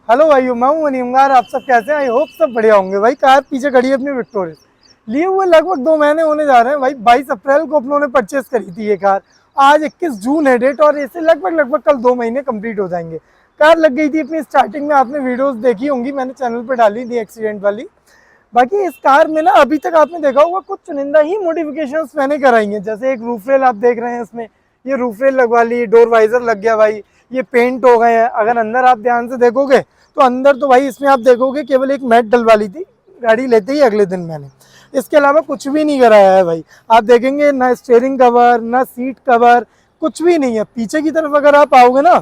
Hello भाइयों, मैं हूं अनियमगार। आप सब कैसे हैं? आई होप सब बढ़िया होंगे। भाई कार पीछे खड़ी है अपनी विक्टोरिया, लिए हुए लगभग 2 महीने होने जा रहे हैं। भाई 22 अप्रैल को अपनों ने परचेस करी थी ये कार। आज 21 जून है डेट, और इसे लगभग कल 2 महीने कंप्लीट हो जाएंगे। कार लग गई थी अपनी स्टार्टिंग में, आपने वीडियोस देखी होंगी, मैंने चैनल पर डाली थी एक्सीडेंट वाली। बाकी इस कार में ना अभी तक आपने देखा होगा कुछ चुनिंदा ही मॉडिफिकेशंस मैंने कराई हैं। जैसे एक रूफ रेल आप देख रहे हैं, इसमें ये रूफ रेल लगवा ली, डोर वाइजर लग गया भाई, ये पेंट हो गए हैं। अगर अंदर आप ध्यान से देखोगे तो अंदर तो भाई इसमें आप देखोगे केवल एक मैट डलवा ली थी गाड़ी लेते ही अगले दिन मैंने। इसके अलावा कुछ भी नहीं कराया है भाई। आप देखेंगे ना स्टीयरिंग कवर ना सीट कवर, कुछ भी नहीं है। पीछे की तरफ अगर आप आओगे ना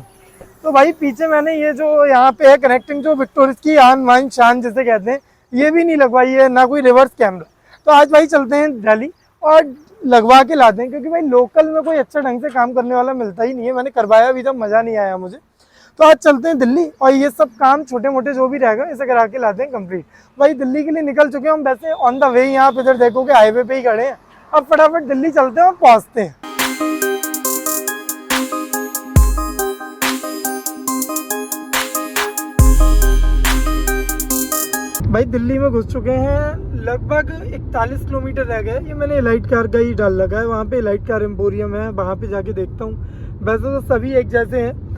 तो भाई पीछे मैंने ये जो यहाँ पे है कनेक्टिंग, जो विक्टोरिया की आन मान शान जिसे कहते हैं, ये भी नहीं लगवाई है, ना कोई रिवर्स कैमरा। तो आज भाई चलते हैं दिल्ली और लगवा के लाते हैं, क्योंकि भाई लोकल में कोई अच्छा ढंग से काम करने वाला मिलता ही नहीं है। मैंने करवाया भी था, मज़ा नहीं आया मुझे। तो आज चलते हैं दिल्ली और ये सब काम छोटे मोटे जो भी रहेगा इसे करा के लाते हैं कंप्लीट। भाई दिल्ली के लिए निकल चुके हैं हम, वैसे ऑन द वे यहाँ पे इधर देखोगे हाईवे पे ही खड़े हैं। अब फटाफट दिल्ली चलते हैं और पहुँचते हैं। भाई दिल्ली में घुस चुके हैं, लगभग 41 किलोमीटर रह गए। ये मैंने इलाइट कार का ही डाल लगा है, वहाँ पे इलाइट कार एम्पोरियम है, वहाँ पे जाके देखता हूँ। वैसे तो सभी एक जैसे हैं,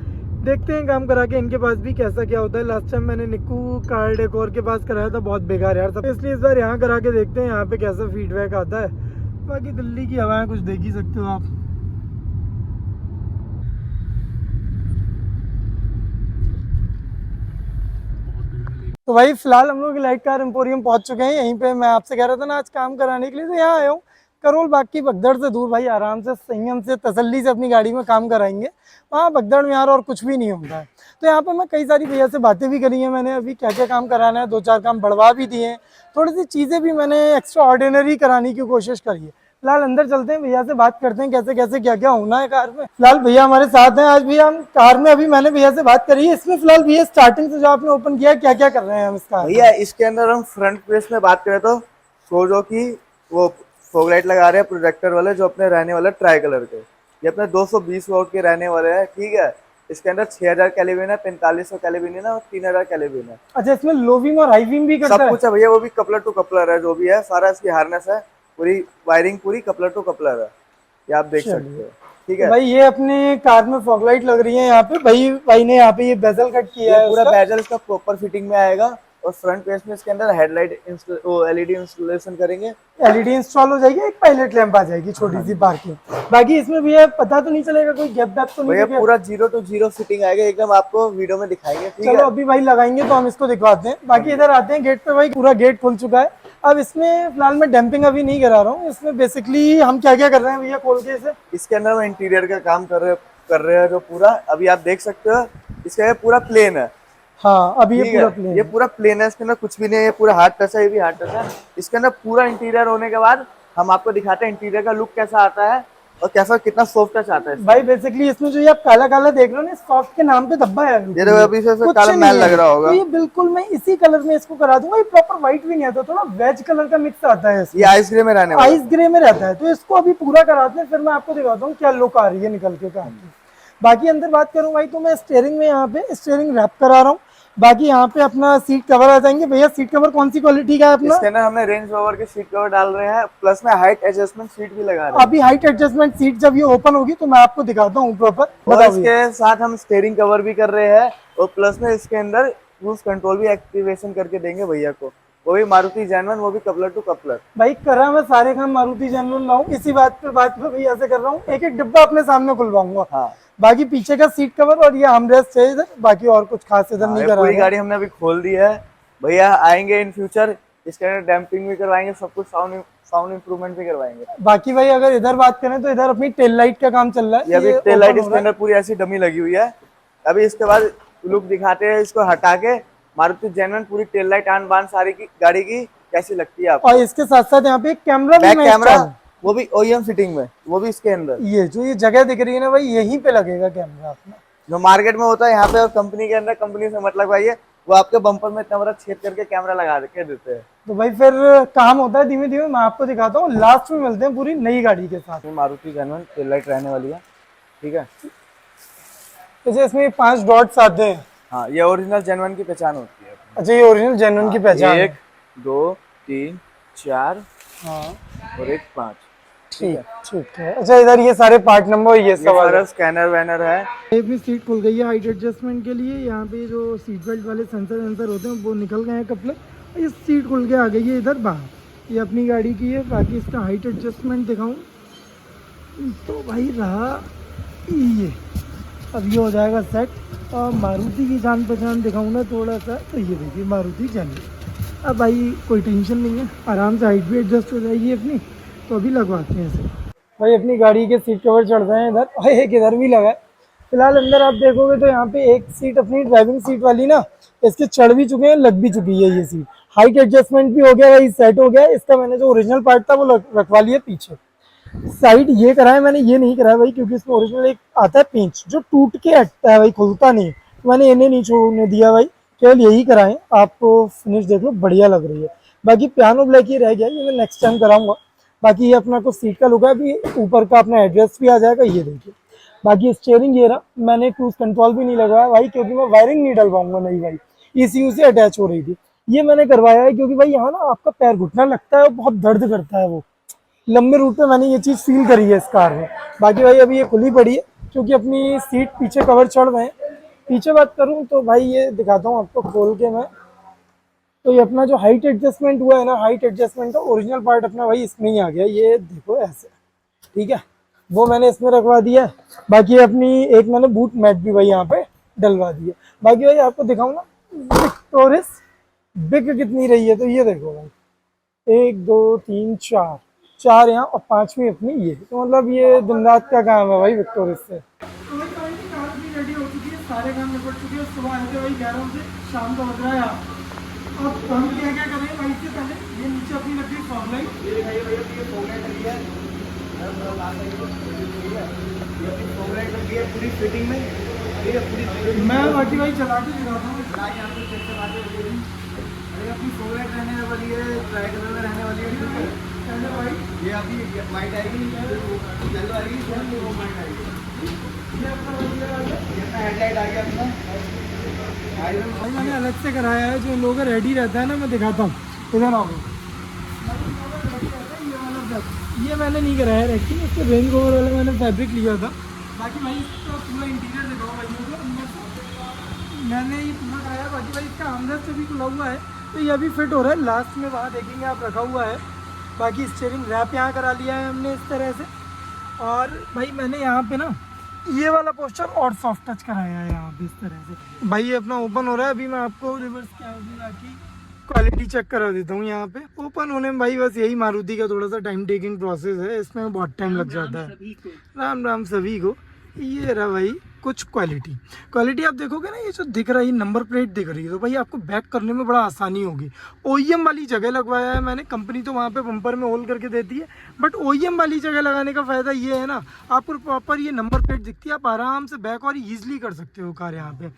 देखते हैं काम करा के इनके पास भी कैसा क्या होता है। लास्ट टाइम मैंने निक्कू कार डेकोर के पास कराया था, बहुत बेकार यार था, इसलिए इस बार यहाँ करा के देखते हैं यहाँ पे कैसा फीडबैक आता है। बाकी दिल्ली की हवाएं कुछ देख ही सकते हो आप। तो भाई फिलहाल हम लोग लाइट कार एम्पोरियम पहुंच चुके हैं। यहीं पे मैं आपसे कह रहा था ना आज काम कराने के लिए, तो यहाँ आया हूँ। करोल बाग की भगदड़ से दूर भाई आराम से संयम से तसल्ली से अपनी गाड़ी में काम कराएंगे। वहाँ भगदड़ में यार और कुछ भी नहीं होता है। तो यहाँ पे मैं कई सारी भैया से बातें भी करी हैं मैंने, अभी क्या क्या काम कराना है, 2-4 काम बढ़वा भी दिए हैं। थोड़ी सी चीज़ें भी मैंने एक्स्ट्रा ऑर्डिनरी कराने की कोशिश करी है। फिलहाल अंदर चलते हैं, भैया से बात करते हैं कैसे कैसे क्या क्या होना है कार में। फिलहाल भैया हमारे साथ हैं आज। भैया हम कार में, अभी मैंने भैया से बात करी है इसमें। फिलहाल भैया स्टार्टिंग से जो आपने ओपन किया है, क्या क्या कर रहे हैं हम इस कार में? भैया इसके अंदर हम फ्रंट पेस में बात करें तो सोजो की वो फॉग लाइट लगा रहे हैं प्रोजेक्टर वाले, जो अपने रहने वाले ट्राई कलर के। ये अपने 220 वोल्ट के रहने वाले हैं, ठीक है। इसके अंदर 6000 कैलेविन है, 4500 कैलेविन है ना, और 3000 कैलेविन है। अच्छा, इसमें लो बीम और हाई बीम भी करता सब है? कुछ है भैया, वो भी कपलर टू कपलर है, जो भी है सारा इसकी हार्नेस है, पूरी वायरिंग पूरी कपलर टू कपलर है, ये आप देख सकते चलिए। हो, ठीक तो है। भाई ये अपने कार में फॉग लाइट लग रही है यहाँ पे। भाई ने यहाँ पे ये बेजल कट किया ये है पूरा उसका। बैजल इसका प्रॉपर फिटिंग में आएगा, और फ्रंट पेस में इसके अंदर हेडलाइट एलईडी इंस्टॉलेशन करेंगे। एलईडी इंस्टॉल हो जाएगी, एक पायलट लैंप आ जाएगी छोटी हाँ सी जी पार्किंग। बाकी इसमें भी है, पता तो नहीं चलेगा कोई गैप वैप तो नहीं भैया, क्योंकि। पूरा 0 to 0 फिटिंग आएगा एकदम, आपको वीडियो में दिखाएंगे, ठीक चलो है। अभी भाई लगाएंगे तो हम इसको दिखवाते हैं। बाकी इधर आते हैं गेट पे। भाई पूरा गेट खुल चुका है। अब इसमें फिलहाल मैं डैम्पिंग अभी नहीं करा रहा हूँ। इसमें बेसिकली हम क्या क्या कर रहे हैं भैया खोल के इसे? इसके अंदर हम इंटीरियर का काम कर रहे हैं, जो पूरा अभी आप देख सकते हो। इसका ये पूरा प्लेन है, हाँ अभी ये ठीक है। पूरा प्लेन ये है। पूरा प्लेन है, इसके अंदर कुछ भी नहीं है, ये पूरा हार्ड टच है, ये भी हार्ड टच है। इसके अंदर पूरा इंटीरियर होने के बाद हम आपको दिखाते हैं इंटीरियर का लुक कैसा आता है, और कैसा कितना सॉफ्ट टच आता है। भाई बेसिकली इसमें जो ये आप काला काला देख रहे हो ना, सॉफ्ट के नाम पे धब्बा है ये बिल्कुल, देखो, ये अभी से कुछ काला मैल नहीं लग है। रहा तो होगा। ये बिल्कुल मैं इसी कलर में इसको करा दूंगा। ये प्रॉपर व्हाइट भी नहीं आता, थोड़ा वेज कलर का मिक्स आता है ये इसमें, आइस ग्रे में रहने वाला आइस है। ग्रे में रहता है। तो इसको अभी पूरा कराते हैं, फिर मैं आपको दिखाता हूँ क्या लुक आ रही है निकल के कार की। बाकी अंदर बात करूँ भाई, तो मैं स्टीयरिंग में यहाँ पे स्टीयरिंग रैप करा रहा हूँ। बाकी यहाँ पे अपना सीट कवर आ जाएंगे। भैया सीट कवर कौन सी क्वालिटी का है अपना? इसके अंदर हमने रेंज रोवर के सीट कवर डाल रहे हैं, प्लस में हाइट एडजस्टमेंट सीट भी लगा रहे हैं। अभी हाइट एडजस्टमेंट सीट जब ये ओपन होगी तो मैं आपको दिखाता हूँ प्रॉपर। और बताओ भैया। इसके साथ हम स्टीयरिंग कवर भी कर रहे हैं, और प्लस में इसके अंदर क्रूज कंट्रोल भी एक्टिवेशन करके देंगे भैया को, वो भी मारुति जैन 1, वो भी कपलर टू कपलर। भाई करा मैं सारे काम मारुति जनरल लाऊं, इसी बात पे भैया से कर रहा हूँ। एक एक डिब्बा अपने सामने खुलवाऊंगा। हाँ बाकी पीछे का सीट कवर और ये आर्मरेस्ट है इधर, बाकी और कुछ खास इधर हाँ, नहीं ये करा पूरी रहा। गाड़ी हमने अभी खोल दी है। भैया आएंगे इन फ्यूचर, इसके अंदर डैम्पिंग भी करवाएंगे, सब कुछ साउंड इंप्रूवमेंट भी करवाएंगे। बाकी भाई अगर इधर बात करें तो इधर अपनी टेल लाइट का काम चल रहा ये है, अभी ये टेल लाइट ओपन हो इसके रहा अंदर है। पूरी ऐसी डमी लगी हुई है। अभी इसके बाद लुक दिखाते हैं, इसको हटा के मारुति जैन 1 पूरी टेल लाइट आन बान सारी की गाड़ी की कैसी लगती है और आपको। इसके साथ साथ यहाँ पे एक कैमरा भी बैक मैं कैमरा, इंस्टॉल। वो भी ओईएम फिटिंग में, वो भी इसके अंदर। ये जो ये जगह दिख रही है ना भाई, यहीं पे लगेगा कैमरा अपना। जो मार्केट में होता है यहाँ पे, और कंपनी के अंदर कंपनी से मतलब भाई है, वो आपके बम्पर में इतना बड़ा छेद करके कैमरा लगा के देते हैं। तो भाई फिर काम होता है धीमे धीमे, मैं आपको दिखाता हूँ। लास्ट में मिलते हैं पूरी नई गाड़ी के साथ। मारुति जैन 1 टेल लाइट रहने वाली है, ठीक है। जैसे इसमें 5 डॉट्स आते हैं, हाँ, ये ओरिजिनल जेन्युइन की पहचान होती है। अच्छा, ये ओरिजिनल जेन्युइन की पहचान है। 1 2 3 4 हाँ और एक 5। ठीक ठीक है, ठीक है। अच्छा, इधर ये सारे पार्ट नंबर ये ये सब आ सारा गए। स्कैनर वैनर है। ये अपनी सीट खुल गई है हाइट एडजस्टमेंट के लिए। यहाँ पे जो सीट बेल्ट वाले सेंसर वेंसर होते हैं वो निकल गए हैं कपड़े। ये सीट खुल के आ गई है इधर बाहर। ये अपनी गाड़ी की है। बाकी इसका हाइट एडजस्टमेंट दिखाऊं तो भाई रहा ये। अब ये हो जाएगा सेट। और मारुति की जान पहचान दिखाऊं ना थोड़ा सा, तो ये देखिए मारुति जानी। अब भाई कोई टेंशन नहीं है, आराम से हाइट भी एडजस्ट हो जाएगी अपनी। तो अभी लगवाते हैं इसे। भाई अपनी गाड़ी के सीट कवर चढ़ रहे हैं इधर, और एक इधर भी लगा है। फिलहाल अंदर आप देखोगे तो यहाँ पे एक सीट अपनी ड्राइविंग सीट वाली ना, इसके चढ़ भी चुके हैं, लग भी चुकी है ये सीट। हाइट एडजस्टमेंट भी हो गया भाई, सेट हो गया। इसका मैंने जो ओरिजिनल पार्ट था वो रखवा लिया पीछे। साइड ये कराया मैंने, ये नहीं कराया भाई, क्योंकि इसमें ओरिजिनल एक आता है पेंच जो टूट के हटता है भाई, खुलता नहीं है। तो मैंने इन्हें नहीं छोड़ने दिया भाई, केवल यही कराएं। आपको फिनिश देख लो, बढ़िया लग रही है। बाकी पियानो ब्लैक ही रह गया, ये मैं नेक्स्ट टाइम कराऊंगा। बाकी ये अपना कुछ सीट का लुक है। अभी ऊपर का अपना एड्रेस भी आ जाएगा, ये देखिए। बाकी स्टीयरिंग ये रहा। मैंने क्रूज कंट्रोल भी नहीं लगाया भाई, क्योंकि मैं वायरिंग नहीं डलवाऊंगा नहीं भाई, ECU से अटैच हो रही थी। ये मैंने करवाया है क्योंकि भाई यहाँ ना आपका पैर घुटना लगता है और बहुत दर्द करता है। वो लंबे रूट पे मैंने ये चीज़ फील करी है इस कार में। बाकी भाई अभी ये खुली पड़ी है, क्योंकि अपनी सीट पीछे कवर चढ़ रहे हैं। पीछे बात करूँ तो भाई ये दिखाता हूँ आपको खोल के मैं। तो ये अपना जो हाइट एडजस्टमेंट हुआ है ना, हाइट एडजस्टमेंट का ओरिजिनल पार्ट अपना भाई इसमें ही आ गया। ये देखो ऐसे, ठीक है, वो मैंने इसमें रखवा दिया है। बाकी अपनी एक मैंने बूट मैट भी भाई यहाँ पे डलवा दी है। बाकी भाई आपको दिखाऊँ ना विक्टोरिस बिक कितनी रही है, तो ये देखो भाई, 1 2 3 4, 4 यहाँ और 5वीं अपनी ये। तो मतलब ये दिन रात का काम है भाई विक्टोरिस से। तो भाई कार भी रेडी हो चुकी है, सारे काम निपट चुके हैं। सुबह आए थे भाई 11 बजे, शाम का बज रहा है आप। अब हम क्या क्या करें भाई, इससे पहले ये नीचे अपनी लग गई फॉग लाइट। ये फॉग लाइट लगी है, ये अपनी फॉग लाइट लगी है पूरी फिटिंग में। ये पूरी मैं बाकी भाई चला के दिखाता हूँ। यहाँ पे चेक करा के अपनी फॉग लाइट रहने वाली है, ट्राई कलर में रहने वाली है। ठीक है भाई, ये अभी वाइट आएगी, येलो आएगी, वो वाइट आएगी। ये अपना हेडलाइट आ गया अपना भाई। मैंने अलग से कराया है, जो इन लोगों का रेडी रहता है ना, मैं दिखाता हूँ। इधर आओ। ये मैंने नहीं कराया है एक्चुअली, इसके रेंज रोवर वाला मैंने फैब्रिक लिया था। बाकी भाई इसका पूरा इंटीरियर दिखाओ भाई मुझे अंदर से। मैंने ये पूरा कराया। बाकी भाई इसका अंदर से भी खुला हुआ है, तो ये अभी फिट हो रहा है। लास्ट में वहाँ देखेंगे आप, रखा हुआ है। बाकी स्टीयरिंग रैप यहाँ करा लिया है हमने इस तरह से। और भाई मैंने यहाँ पे ना ये वाला पोस्टर और सॉफ्ट टच कराया है यहाँ पे इस तरह से। भाई ये अपना ओपन हो रहा है। अभी मैं आपको रिवर्स कैमरा की क्वालिटी चेक करा देता हूँ। यहाँ पे ओपन होने में भाई बस यही मारुति का थोड़ा सा टाइम टेकिंग प्रोसेस है, इसमें बहुत टाइम लग जाता है। राम राम सभी को। ये रहा भाई कुछ क्वालिटी आप देखोगे ना, ये जो दिख रहा है नंबर प्लेट दिख रही है, तो भाई आपको बैक करने में बड़ा आसानी होगी। OEM वाली जगह लगवाया है मैंने। कंपनी तो वहाँ पे बम्पर में होल करके देती है, बट OEM वाली जगह लगाने का फ़ायदा ये है ना, आपको प्रॉपर ये नंबर प्लेट दिखती है। आप आराम से बैक और ईजिली कर सकते हो कार यहाँ पे।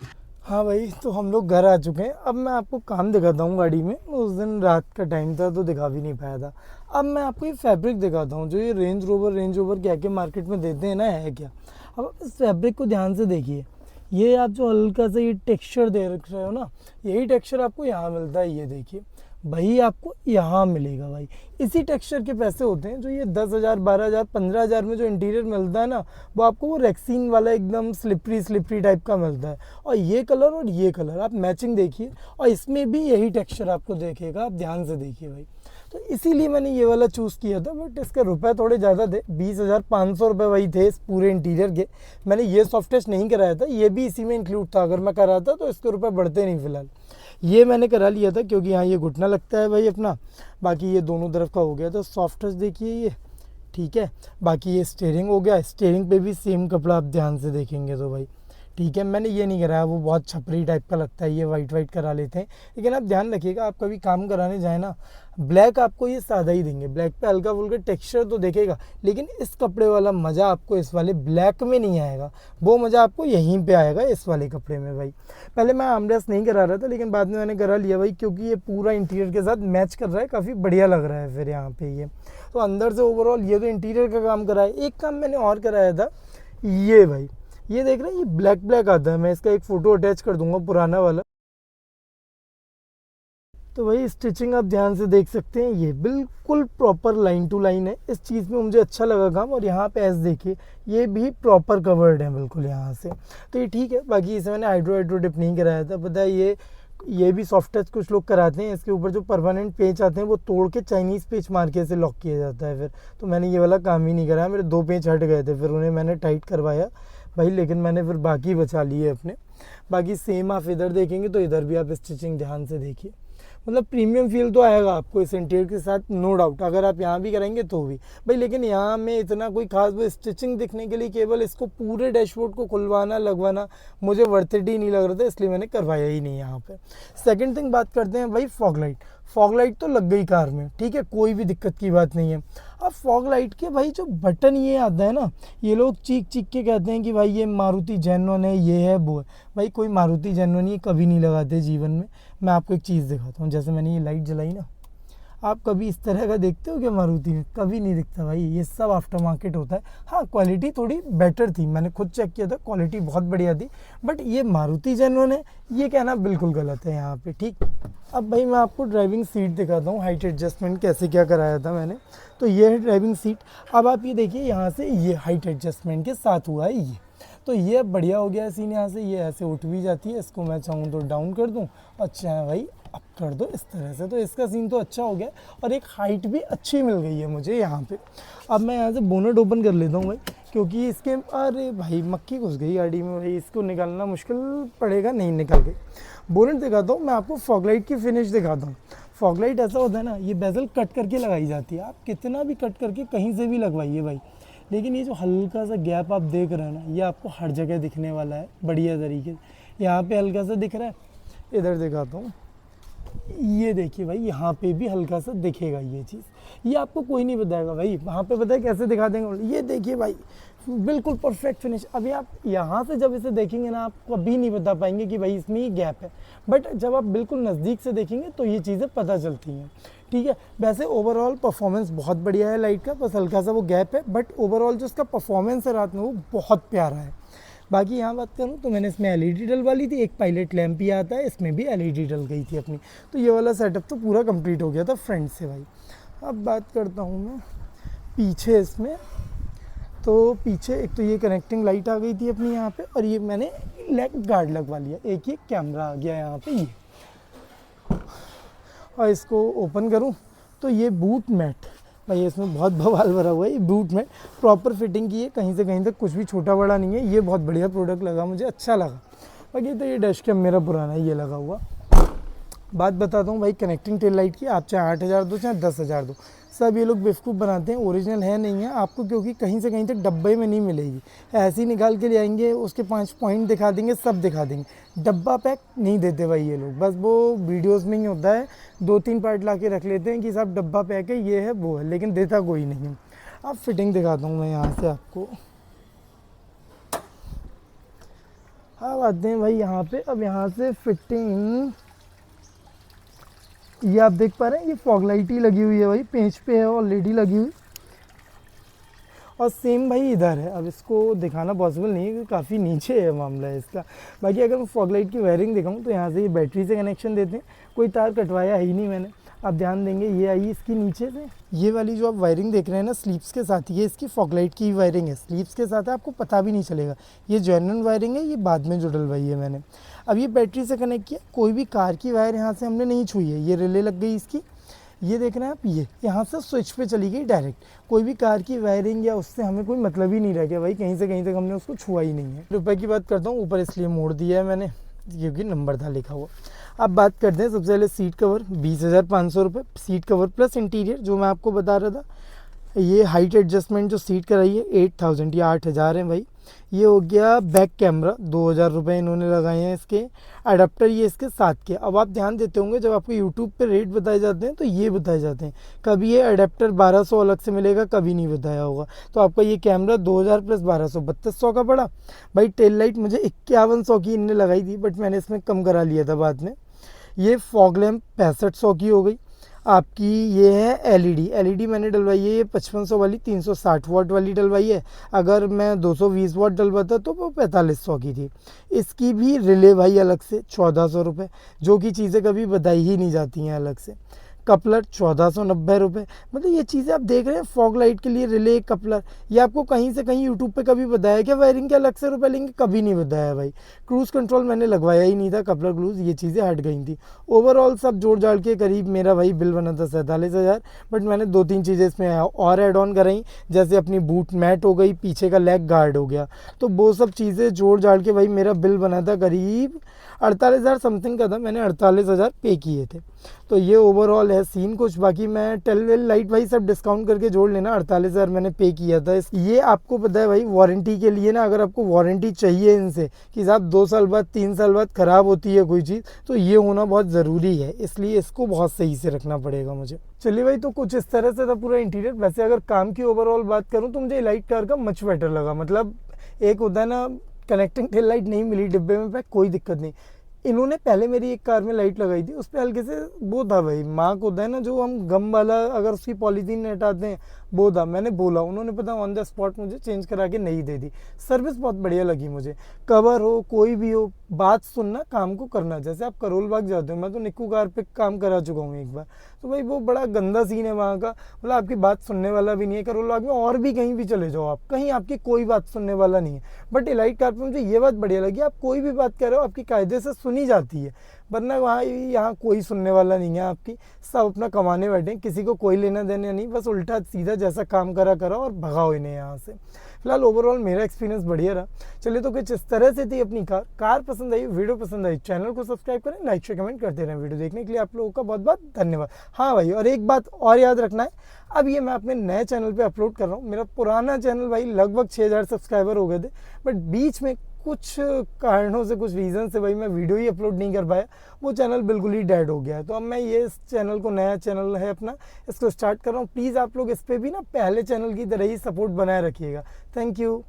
हाँ भाई, तो हम लोग घर आ चुके हैं। अब मैं आपको काम दिखाता हूँ गाड़ी में। उस दिन रात का टाइम था तो दिखा भी नहीं पाया था। अब मैं आपको ये फैब्रिक दिखाता हूँ, जो ये रेंज रोवर क्या क्या मार्केट में देते हैं ना, है क्या। अब इस फैब्रिक को ध्यान से देखिए। ये आप जो हल्का सा ये टेक्सचर दे रख रहे हो ना, यही टेक्सचर आपको यहाँ मिलता है। ये देखिए भाई, आपको यहाँ मिलेगा भाई। इसी टेक्सचर के पैसे होते हैं जो ये 10,000 12,000 15,000 में जो इंटीरियर मिलता है ना, वो आपको वो रेक्सीन वाला एकदम स्लिपरी टाइप का मिलता है। और ये कलर आप मैचिंग देखिए, और इसमें भी यही टेक्सचर आपको देखेगा। आप ध्यान से देखिए भाई। तो इसीलिए मैंने ये वाला चूज़ किया था, बट इसके रुपए थोड़े ज़्यादा थे। 20,500 रुपये वही थे इस पूरे इंटीरियर के। मैंने ये सॉफ्ट टच नहीं कराया था, ये भी इसी में इंक्लूड था। अगर मैं कराता तो इसके रुपए बढ़ते नहीं फिलहाल। ये मैंने करा लिया था क्योंकि यहाँ ये घुटना लगता है भाई अपना। बाकी ये दोनों तरफ का हो गया। तो सॉफ्ट टच देखिए ये, ठीक है। बाकी ये स्टीयरिंग हो गया। स्टीयरिंग पे भी सेम कपड़ा आप ध्यान से देखेंगे तो भाई, ठीक है। मैंने ये नहीं कराया, वो बहुत छपरी टाइप का लगता है, ये वाइट करा लेते हैं। लेकिन आप ध्यान रखिएगा, आप कभी काम कराने जाए ना, ब्लैक आपको ये सादा ही देंगे। ब्लैक पे हल्का फुल्का टेक्सचर तो देखेगा, लेकिन इस कपड़े वाला मज़ा आपको इस वाले ब्लैक में नहीं आएगा। वो मज़ा आपको यहीं पे आएगा इस वाले कपड़े में भाई। पहले मैं आर्मरेस्ट नहीं करा रहा था, लेकिन बाद में मैंने करा लिया भाई, क्योंकि ये पूरा इंटीरियर के साथ मैच कर रहा है, काफ़ी बढ़िया लग रहा है फिर यहाँ पे ये। तो अंदर से ओवरऑल ये तो इंटीरियर का काम करा है। एक काम मैंने और कराया था, ये भाई ये देख रहे हैं, ये ब्लैक ब्लैक आता है, मैं इसका एक फ़ोटो अटैच कर दूंगा पुराना वाला। तो वही स्टिचिंग आप ध्यान से देख सकते हैं, ये बिल्कुल प्रॉपर लाइन टू लाइन है। इस चीज़ में मुझे अच्छा लगा काम। और यहाँ पे ऐसे देखिए, ये भी प्रॉपर कवर्ड है बिल्कुल यहाँ से, तो ये ठीक है। बाकी इसे मैंने हाइड्रो डिप नहीं कराया था, पता है ये भी सॉफ्ट टच कुछ लोग कराते हैं। इसके ऊपर जो परमानेंट पेच आते हैं वो तोड़ के चाइनीज़ पेच मार के इसे लॉक किया जाता है फिर। तो मैंने ये वाला काम ही नहीं कराया, मेरे 2 पेच हट गए थे, फिर उन्हें मैंने टाइट करवाया भाई, लेकिन मैंने फिर बाकी बचा लिए अपने। बाकी सेम आप इधर देखेंगे तो इधर भी आप स्टिचिंग ध्यान से देखिए, मतलब प्रीमियम फील तो आएगा आपको इस इंटीरियर के साथ, नो डाउट। अगर आप यहाँ भी करेंगे तो भी भाई, लेकिन यहाँ में इतना कोई खास वो स्टिचिंग दिखने के लिए केवल इसको पूरे डैशबोर्ड को खुलवाना लगवाना मुझे वर्थ इट ही नहीं लग रहा था, इसलिए मैंने करवाया ही नहीं यहाँ पे। सेकंड थिंग बात करते हैं भाई फॉग लाइट। फॉग लाइट तो लग गई कार में, ठीक है, कोई भी दिक्कत की बात नहीं है। अब फॉग लाइट के भाई जो बटन ये आता है ना, ये लोग चीख चीख के कहते हैं कि भाई ये मारुति जेन्युइन है, ये है वो है। भाई कोई मारुति जेन्युइन ये कभी नहीं लगाते जीवन में। मैं आपको एक चीज़ दिखाता हूँ, जैसे मैंने ये लाइट जलाई ना, आप कभी इस तरह का देखते हो क्या मारुति में? कभी नहीं दिखता भाई, ये सब आफ्टर मार्केट होता है। हाँ, क्वालिटी थोड़ी बेटर थी, मैंने खुद चेक किया था, क्वालिटी बहुत बढ़िया थी, बट ये मारुति जेन्युइन है ये कहना बिल्कुल गलत है यहाँ पे, ठीक। अब भाई मैं आपको ड्राइविंग सीट दिखाता हूँ, हाइट एडजस्टमेंट कैसे क्या कराया था मैंने। तो ये है ड्राइविंग सीट। अब आप ये देखिए, यहाँ से ये हाइट एडजस्टमेंट के साथ हुआ है ये, तो ये बढ़िया हो गया सीन। यहाँ से ये ऐसे उठ भी जाती है, इसको मैं चाहूँ तो डाउन कर दूँ और चाहे भाई अप कर दो इस तरह से, तो इसका सीन तो अच्छा हो गया और एक हाइट भी अच्छी मिल गई है मुझे यहाँ पे। अब मैं यहाँ से बोनट ओपन कर लेता हूँ भाई, क्योंकि इसके अरे भाई मक्खी घुस गई गाड़ी में भाई, इसको निकालना मुश्किल पड़ेगा। नहीं निकल गई। बोनट दिखाता हूँ मैं आपको, फॉग लाइट की फिनिश दिखाता हूँ। फॉग लाइट ऐसा होता है ना, ये बेजल कट करके लगाई जाती है, आप कितना भी कट करके कहीं से भी लगवाइए भाई, लेकिन ये जो हल्का सा गैप आप देख रहे हैं ना, ये आपको हर जगह दिखने वाला है बढ़िया तरीके से। यहाँ पे हल्का सा दिख रहा है, इधर दिखाता हूँ, ये देखिए भाई, यहाँ पे भी हल्का सा दिखेगा ये चीज़। ये आपको कोई नहीं बताएगा भाई, वहाँ पे बताए कैसे दिखा देंगे। ये देखिए भाई, बिल्कुल परफेक्ट फिनिश। अभी आप यहाँ से जब इसे देखेंगे ना, आप कभी नहीं बता पाएंगे कि भाई इसमें ये गैप है, बट जब आप बिल्कुल नज़दीक से देखेंगे तो ये चीज़ें पता चलती हैं, ठीक है। वैसे ओवरऑल परफॉर्मेंस बहुत बढ़िया है लाइट का, बस हल्का सा वो गैप है, बट ओवरऑल जो इसका परफॉर्मेंस है रात में वो बहुत प्यारा है। बाकी यहाँ बात करूँ तो मैंने इसमें एलईडी डलवाली थी, एक पायलट लैंप ही आता है, इसमें भी एलईडी डल गई थी अपनी। तो ये वाला सेटअप तो पूरा कंप्लीट हो गया था फ्रंट से भाई। अब बात करता हूँ मैं पीछे इसमें, तो पीछे एक तो ये कनेक्टिंग लाइट आ गई थी अपनी यहाँ पे, और ये मैंने लेग गार्ड लगवा लिया, एक ये कैमरा आ गया यहाँ पे ये। और इसको ओपन करूँ तो ये बूट मैट भाई, इसमें बहुत बवाल भरा हुआ है। ये बूट मैट प्रॉपर फिटिंग की है, कहीं से कहीं तक कुछ भी छोटा बड़ा नहीं है। ये बहुत बढ़िया प्रोडक्ट लगा मुझे, अच्छा लगा। बाकी तो ये डैश कैम मेरा पुराना है, ये लगा हुआ। बात बताता हूँ भाई कनेक्टिंग टेल लाइट की, आप चाहे 8,000 दो चाहे 10,000 दो, सब ये लोग बेवकूफ़ बनाते हैं, ओरिजिनल है नहीं है आपको, क्योंकि कहीं से कहीं तक डब्बे में नहीं मिलेगी। ऐसे ही निकाल के ले आएंगे, उसके 5 पॉइंट दिखा देंगे, सब दिखा देंगे, डब्बा पैक नहीं देते भाई ये लोग। बस वो वीडियोस में ही होता है, 2-3 पार्ट ला के रख लेते हैं कि साहब डब्बा पैक है, ये है वो है, लेकिन देता कोई नहीं है। अब फिटिंग दिखाता हूँ मैं यहाँ से आपको। अब आते हैं भाई यहाँ पे, अब यहाँ से फिटिंग ये आप देख पा रहे हैं, ये फॉग लाइट ही लगी हुई है भाई, पेंच पे है ऑलरेडी लगी हुई, और सेम भाई इधर है। अब इसको दिखाना पॉसिबल नहीं है क्योंकि काफ़ी नीचे है मामला है इसका। बाकी अगर मैं फॉग लाइट की वायरिंग दिखाऊं तो यहाँ से ये बैटरी से कनेक्शन देते हैं, कोई तार कटवाया है ही नहीं मैंने। आप ध्यान देंगे ये आई इसकी नीचे से, ये वाली जो आप वायरिंग देख रहे हैं ना स्लीप्स के साथ, ये इसकी फॉग लाइट की वायरिंग है, स्लीप्स के साथ है, आपको पता भी नहीं चलेगा। ये जेन्युइन वायरिंग है, ये बाद में जो डलवाई है मैंने। अब ये बैटरी से कनेक्ट किया, कोई भी कार की वायर यहाँ से हमने नहीं छुई है, ये रिले लग गई इसकी, ये देख रहे हैं आप, ये यहाँ से स्विच पे चली गई डायरेक्ट। कोई भी कार की वायरिंग या उससे हमें कोई मतलब ही नहीं रह गया भाई, कहीं से कहीं तक हमने उसको छुआ ही नहीं है। रुपए की बात करता हूँ, ऊपर इसलिए मोड़ दिया है मैंने क्योंकि नंबर था लिखा हुआ। अब बात करते हैं सबसे पहले सीट कवर, 20,500 रुपये सीट कवर प्लस इंटीरियर, जो मैं आपको बता रहा था। ये हाइट एडजस्टमेंट जो सीट कराई है 8,000 या 8,000 है भाई। ये हो गया बैक कैमरा, 2,000 रुपये इन्होंने लगाए हैं इसके। अडाप्टर ये इसके साथ के। अब आप ध्यान देते होंगे जब आपको यूट्यूब पे रेट बताए जाते हैं तो ये बताए जाते हैं, कभी ये अडाप्टर 1,200 अलग से मिलेगा, कभी नहीं बताया होगा। तो आपका ये कैमरा 2,000 प्लस 1,200 3,200 का पड़ा भाई। टेल लाइट मुझे 5,100 की इनने लगाई थी, बट मैंने इसमें कम करा लिया था बाद में। ये फॉग लैम्प 6,500 की हो गई। आपकी ये है एलईडी मैंने डलवाई है, ये 5500 वाली 360 वाट वाली डलवाई है। अगर मैं 220 वाट डलवाता तो वो 4500 की थी। इसकी भी रिले भाई अलग से 1400 रुपये, जो कि चीज़ें कभी बताई ही नहीं जाती हैं अलग से। कपलर 1490 रुपये। मतलब ये चीज़ें आप देख रहे हैं, फॉग लाइट के लिए रिले कपलर, ये आपको कहीं से कहीं यूट्यूब पे कभी बताया क्या वायरिंग के अलग से रुपए लेंगे? कभी नहीं बताया भाई। क्रूज़ कंट्रोल मैंने लगवाया ही नहीं था, कपलर ग्लूज ये चीज़ें हट गई थी। ओवरऑल सब जोड़ जाड़ के करीब मेरा भाई बिल बना था 47,000। बट मैंने 2-3 चीज़ें इसमें और ऐड ऑन कराई, जैसे अपनी बूट मैट हो गई, पीछे का लेग गार्ड हो गया। तो वो सब चीज़ें जोड़ जाड़ के भाई मेरा बिल बना था करीब 48,000 समथिंग का था। मैंने 48,000 पे किए थे। तो ये ओवरऑल है सीन कुछ। बाकी मैं टेल वेल लाइट भाई सब डिस्काउंट करके जोड़ लेना, 48,000 मैंने पे किया था। ये आपको पता है भाई वारंटी के लिए ना, अगर आपको वारंटी चाहिए इनसे कि साहब 2 साल बाद 3 साल बाद ख़राब होती है कोई चीज़, तो ये होना बहुत ज़रूरी है, इसलिए इसको बहुत सही से रखना पड़ेगा मुझे। चलिए भाई, तो कुछ इस तरह से था पूरा इंटीरियर। वैसे अगर काम की ओवरऑल बात करूँ तो मुझे लाइट कार का मच बेटर लगा। मतलब एक होता है ना, कनेक्टिंग टेल लाइट नहीं मिली डिब्बे में, कोई दिक्कत नहीं। इन्होंने पहले मेरी एक कार में लाइट लगाई थी, उस पर हल्के से वो था भाई, मार्क होता है ना जो हम गम वाला, अगर उसकी पॉलीथीन हटाते हैं वो था। मैंने बोला, उन्होंने पता ऑन द स्पॉट मुझे चेंज करा के नहीं दे दी। सर्विस बहुत बढ़िया लगी मुझे। कवर हो कोई भी हो, बात सुनना, काम को करना। जैसे आप करोल बाग जाते हो, मैं तो निक्कू कार पे काम करा चुका हूँ एक बार, तो भाई वो बड़ा गंदा सीन है वहाँ का। मतलब आपकी बात सुनने वाला भी नहीं है करोल बाग में, और भी कहीं भी चले जाओ आप, कहीं आपकी कोई बात सुनने वाला नहीं है। बट इलाइट कार पे मुझे ये बात बढ़िया लगी, आप कोई भी बात कर रहे हो आपकी कायदे से सुनी जाती है। वरना वहाँ यहाँ कोई सुनने वाला नहीं है आपकी, सब अपना कमाने बैठे, किसी को कोई लेना देना नहीं, बस उल्टा सीधा जैसा काम करा और भगाओ इन्हें यहाँ से। फिलहाल ओवरऑल मेरा एक्सपीरियंस बढ़िया रहा। चलिए, तो कुछ इस तरह से थी अपनी कार पसंद आई, वीडियो पसंद आई, चैनल को सब्सक्राइब करें, लाइक शेयर कमेंट करते रहें। वीडियो देखने के लिए आप लोगों का बहुत बहुत धन्यवाद। हाँ भाई, और एक बात और याद रखना है, अब ये मैं अपने नए चैनल पे अपलोड कर रहा हूँ। मेरा पुराना चैनल भाई लगभग 6,000 सब्सक्राइबर हो गए थे, बट बीच में कुछ कारणों से, कुछ रीज़न से भाई मैं वीडियो ही अपलोड नहीं कर पाया, वो चैनल बिल्कुल ही डेड हो गया है। तो अब मैं ये इस चैनल को, नया चैनल है अपना, इसको स्टार्ट कर रहा हूँ। प्लीज़ आप लोग इस पर भी ना पहले चैनल की तरह ही सपोर्ट बनाए रखिएगा। Thank you.